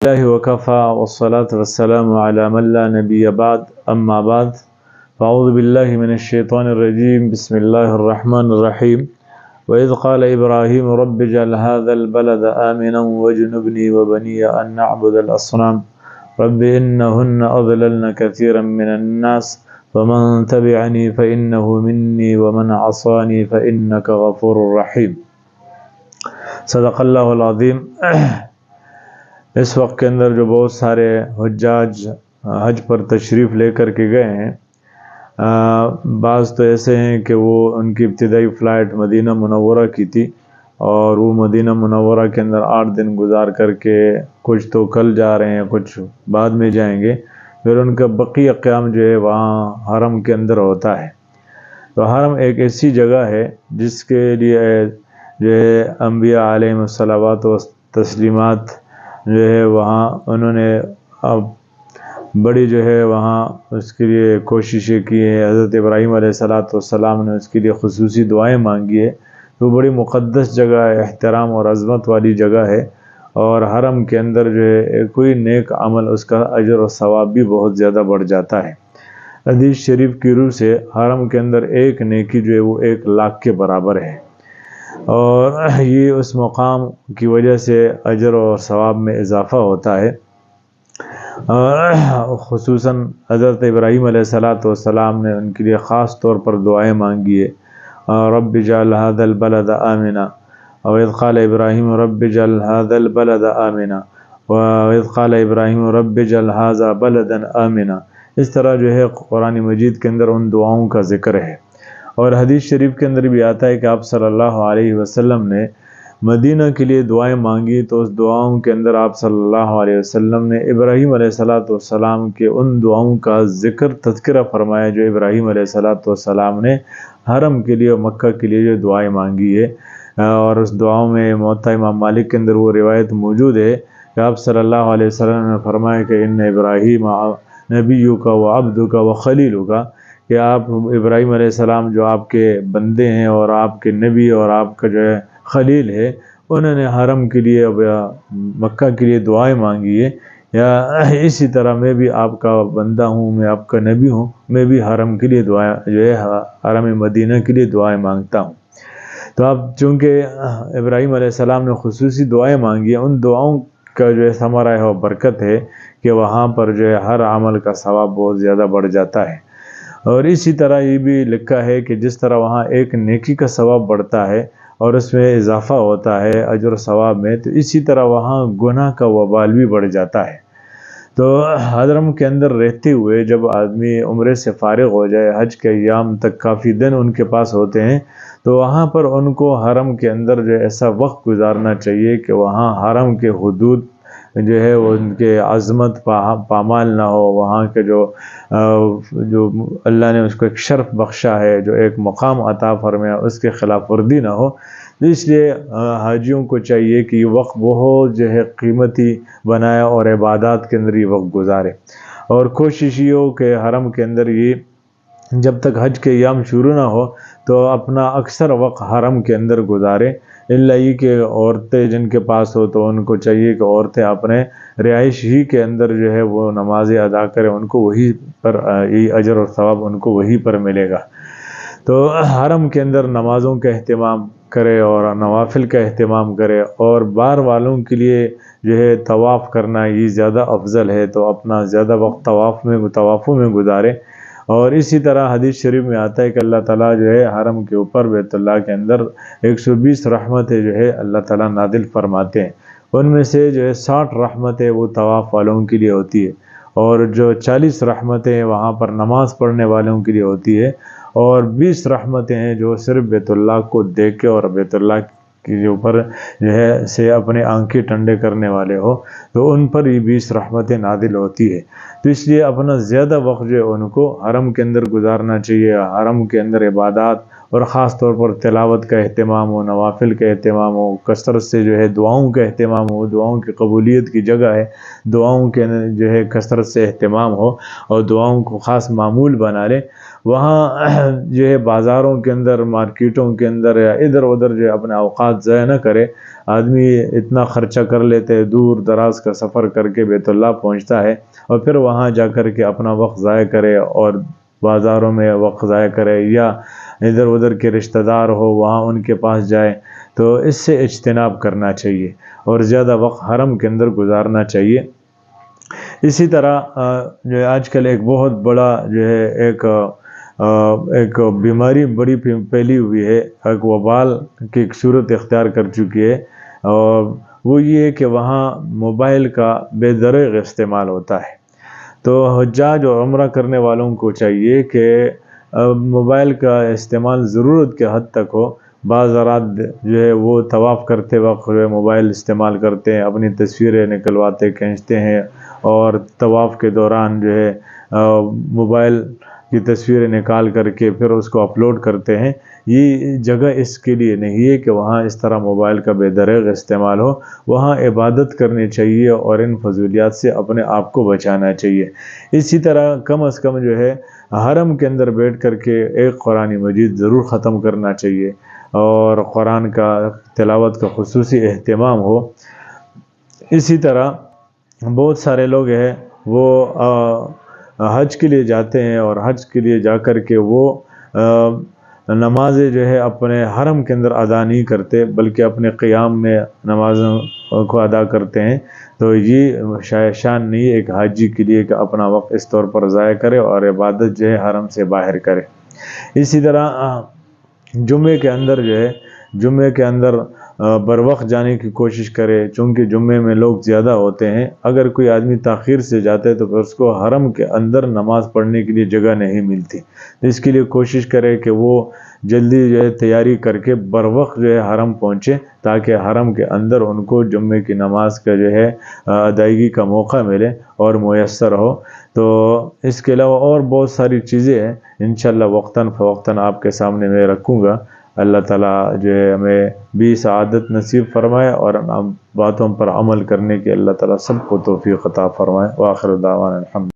الله وكفى والصلاة والسلام على من لا نبي بعد أما بعد فأعوذ بالله من الشيطان الرجيم بسم الله الرحمن الرحيم وإذ قال إبراهيم رب اجعل هذا البلد آمنا واجنبني وبني أن نعبد الأصنام رب إنهن أضللن كثيرا من الناس ومن تبعني فإنه مني ومن عصاني فإنك غفور رحيم صدق اللہ العظیم۔ اس وقت کے اندر جو بہت سارے حجاج حج پر تشریف لے کر کے گئے ہیں، بعض تو ایسے ہیں کہ وہ ان کی ابتدائی فلائٹ مدینہ منورہ کی تھی اور وہ مدینہ منورہ کے اندر 8 دن گزار کر کے کچھ تو کل جا رہے ہیں، کچھ بعد میں جائیں گے، پھر ان کا بقیہ قیام جو ہے وہاں حرم کے اندر ہوتا ہے۔ تو حرم ایک ایسی جگہ ہے جس کے لیے جو ہے انبیاء علیہم الصلوات و تسلیمات جو ہے وہاں انہوں نے اب بڑی جو ہے وہاں اس کے لیے کوششیں کی ہیں۔ حضرت ابراہیم علیہ السلام نے اس کے لیے خصوصی دعائیں مانگی ہے۔ تو بڑی مقدس جگہ ہے، احترام اور عظمت والی جگہ ہے، اور حرم کے اندر جو ہے کوئی نیک عمل اس کا اجر و ثواب بھی بہت زیادہ بڑھ جاتا ہے۔ حدیث شریف کی روح سے حرم کے اندر ایک نیکی جو ہے وہ 1 لاکھ کے برابر ہے، اور یہ اس مقام کی وجہ سے اجر اور ثواب میں اضافہ ہوتا ہے۔ اور خصوصاً حضرت ابراہیم علیہ السلام نے ان کے لیے خاص طور پر دعائیں مانگی ہے، رب اجعل هذا البلد آمنا وإذ قال إبراهيم رب اجعل هذا البلد آمنا وإذ قال إبراهيم رب اجعل هذا بلدا آمنا۔ اس طرح جو ہے قرآن مجید کے اندر ان دعاؤں کا ذکر ہے، اور حدیث شریف کے اندر بھی آتا ہے کہ آپ صلی اللہ علیہ وسلم نے مدینہ کے لیے دعائیں مانگی، تو اس دعاؤں کے اندر آپ صلی اللہ علیہ وسلم نے ابراہیم علیہ السلام کے ان دعاؤں کا تذکرہ فرمایا جو ابراہیم علیہ السلام نے حرم کے لیے اور مکہ کے لیے جو دعائیں مانگی ہے۔ اور اس دعاؤں میں موطا امام مالک کے اندر وہ روایت موجود ہے کہ آپ صلی اللہ علیہ وسلم نے فرمایا کہ ان ابراہیم نبیک و عبدک و خلیلک، کہ آپ ابراہیم علیہ السلام جو آپ کے بندے ہیں اور آپ کے نبی اور آپ کا جو ہے خلیل ہے، انہوں نے حرم کے لیے مکہ کے لیے دعائیں مانگی ہے، یا اسی طرح میں بھی آپ کا بندہ ہوں، میں آپ کا نبی ہوں، میں بھی حرم کے لیے دعائیں جو ہے حرم مدینہ کے لیے دعائیں مانگتا ہوں۔ تو اب چونکہ ابراہیم علیہ السلام نے خصوصی دعائیں مانگی ہیں، ان دعاؤں کا جو ہے ثمرہ ہے اور برکت ہے کہ وہاں پر جو ہے ہر عمل کا ثواب بہت زیادہ بڑھ جاتا ہے۔ اور اسی طرح یہ بھی لکھا ہے کہ جس طرح وہاں ایک نیکی کا ثواب بڑھتا ہے اور اس میں اضافہ ہوتا ہے اجر و ثواب میں، تو اسی طرح وہاں گناہ کا وبال بھی بڑھ جاتا ہے۔ تو حرم کے اندر رہتے ہوئے جب آدمی عمرے سے فارغ ہو جائے، حج کے ایام تک کافی دن ان کے پاس ہوتے ہیں، تو وہاں پر ان کو حرم کے اندر جو ایسا وقت گزارنا چاہیے کہ وہاں حرم کے حدود جو ہے وہ ان کے عظمت پامال نہ ہو، وہاں کے جو اللہ نے اس کو ایک شرف بخشا ہے، جو ایک مقام عطا فرمایا، اس کے خلاف ورزی نہ ہو۔ اس لیے حاجیوں کو چاہیے کہ یہ وقت بہت جو ہے قیمتی بنایا اور عبادات کے اندر یہ وقت گزارے، اور کوشش یہ ہو کہ حرم کے اندر یہ جب تک حج کے ایام شروع نہ ہو تو اپنا اکثر وقت حرم کے اندر گزارے، اللہ یہ کہ عورتیں جن کے پاس ہو تو ان کو چاہیے کہ عورتیں اپنے رہائش ہی کے اندر جو ہے وہ نمازیں ادا کریں، ان کو وہی پر یہ اجر اور ثواب ان کو وہی پر ملے گا۔ تو حرم کے اندر نمازوں کا اہتمام کرے اور نوافل کا اہتمام کرے، اور باہر والوں کے لیے جو ہے طواف کرنا یہ زیادہ افضل ہے، تو اپنا زیادہ وقت طوافوں میں گزارے۔ اور اسی طرح حدیث شریف میں آتا ہے کہ اللہ تعالیٰ جو ہے حرم کے اوپر بیت اللہ کے اندر 120 رحمتیں جو ہے اللہ تعالیٰ نازل فرماتے ہیں، ان میں سے جو ہے 60 رحمتیں وہ طواف والوں کے لیے ہوتی ہے، اور جو 40 رحمتیں وہاں پر نماز پڑھنے والوں کے لیے ہوتی ہے، اور 20 رحمتیں ہیں جو صرف بیت اللہ کو دیکھ کے اور بیت اللہ کے اوپر جو ہے سے اپنے آنکھیں ٹھنڈے کرنے والے ہو، تو ان پر یہ 20 رحمتیں نازل ہوتی ہے۔ تو اس لیے اپنا زیادہ وقت جو ہے ان کو حرم کے اندر گزارنا چاہیے، حرم کے اندر عبادات اور خاص طور پر تلاوت کا اہتمام ہو، نوافل کا اہتمام ہو، کثرت سے جو ہے دعاؤں کا اہتمام ہو، دعاؤں کی قبولیت کی جگہ ہے، دعاؤں کے جو ہے کثرت سے اہتمام ہو اور دعاؤں کو خاص معمول بنا لے۔ وہاں جو ہے بازاروں کے اندر، مارکیٹوں کے اندر یا ادھر ادھر جو ہے اپنے اوقات ضائع نہ کرے، آدمی اتنا خرچہ کر لیتے ہے، دور دراز کا سفر کر کے بیت اللہ پہنچتا ہے اور پھر وہاں جا کر کے اپنا وقت ضائع کرے اور بازاروں میں وقت ضائع کرے، یا ادھر ادھر کے رشتہ دار ہو وہاں ان کے پاس جائے، تو اس سے اجتناب کرنا چاہیے اور زیادہ وقت حرم کے اندر گزارنا چاہیے۔ اسی طرح جو ہے آج کل ایک بہت بڑا جو ہے ایک بیماری بڑی پھیلی ہوئی ہے، ایک وبال کی ایک صورت اختیار کر چکی ہے، اور وہ یہ ہے کہ وہاں موبائل کا بے دریغ استعمال ہوتا ہے۔ تو حجاج اور عمرہ کرنے والوں کو چاہیے کہ موبائل کا استعمال ضرورت کے حد تک ہو۔ بعض حضرات جو ہے وہ طواف کرتے وقت موبائل استعمال کرتے ہیں، اپنی تصویریں نکلواتے کھینچتے ہیں، اور طواف کے دوران جو ہے موبائل کی تصویریں نکال کر کے پھر اس کو اپلوڈ کرتے ہیں۔ یہ جگہ اس کے لیے نہیں ہے کہ وہاں اس طرح موبائل کا بے دریغ استعمال ہو۔ وہاں عبادت کرنی چاہیے اور ان فضولیات سے اپنے آپ کو بچانا چاہیے۔ اسی طرح کم از کم جو ہے حرم کے اندر بیٹھ کر کے ایک قرآن مجید ضرور ختم کرنا چاہیے، اور قرآن کا تلاوت کا خصوصی اہتمام ہو۔ اسی طرح بہت سارے لوگ ہیں وہ حج کے لیے جاتے ہیں، اور حج کے لیے جا کر کے وہ نمازیں جو ہے اپنے حرم کے اندر ادا نہیں کرتے، بلکہ اپنے قیام میں نمازوں کو ادا کرتے ہیں۔ تو یہ شان نہیں ہے ایک حاجی کے لیے کہ اپنا وقت اس طور پر ضائع کرے اور عبادت جو ہے حرم سے باہر کرے۔ اسی طرح جمعے کے اندر جو ہے جمعے کے اندر بر وقت جانے کی کوشش کرے، چونکہ جمعے میں لوگ زیادہ ہوتے ہیں۔ اگر کوئی آدمی تاخیر سے جاتا ہے تو پھر اس کو حرم کے اندر نماز پڑھنے کے لیے جگہ نہیں ملتی، تو اس کے لیے کوشش کرے کہ وہ جلدی جو ہے تیاری کر کے بر وقت جو ہے حرم پہنچے، تاکہ حرم کے اندر ان کو جمعے کی نماز کا جو ہے ادائیگی کا موقع ملے اور میسر ہو۔ تو اس کے علاوہ اور بہت ساری چیزیں ہیں، انشاءاللہ وقتاً فوقتاً آپ کے سامنے میں رکھوں گا۔ اللہ تعالیٰ جو ہے ہمیں بھی سعادت نصیب فرمائے، اور باتوں پر عمل کرنے کے اللہ تعالیٰ سب کو توفیق عطا فرمائے۔ وآخر دعوانا الحمد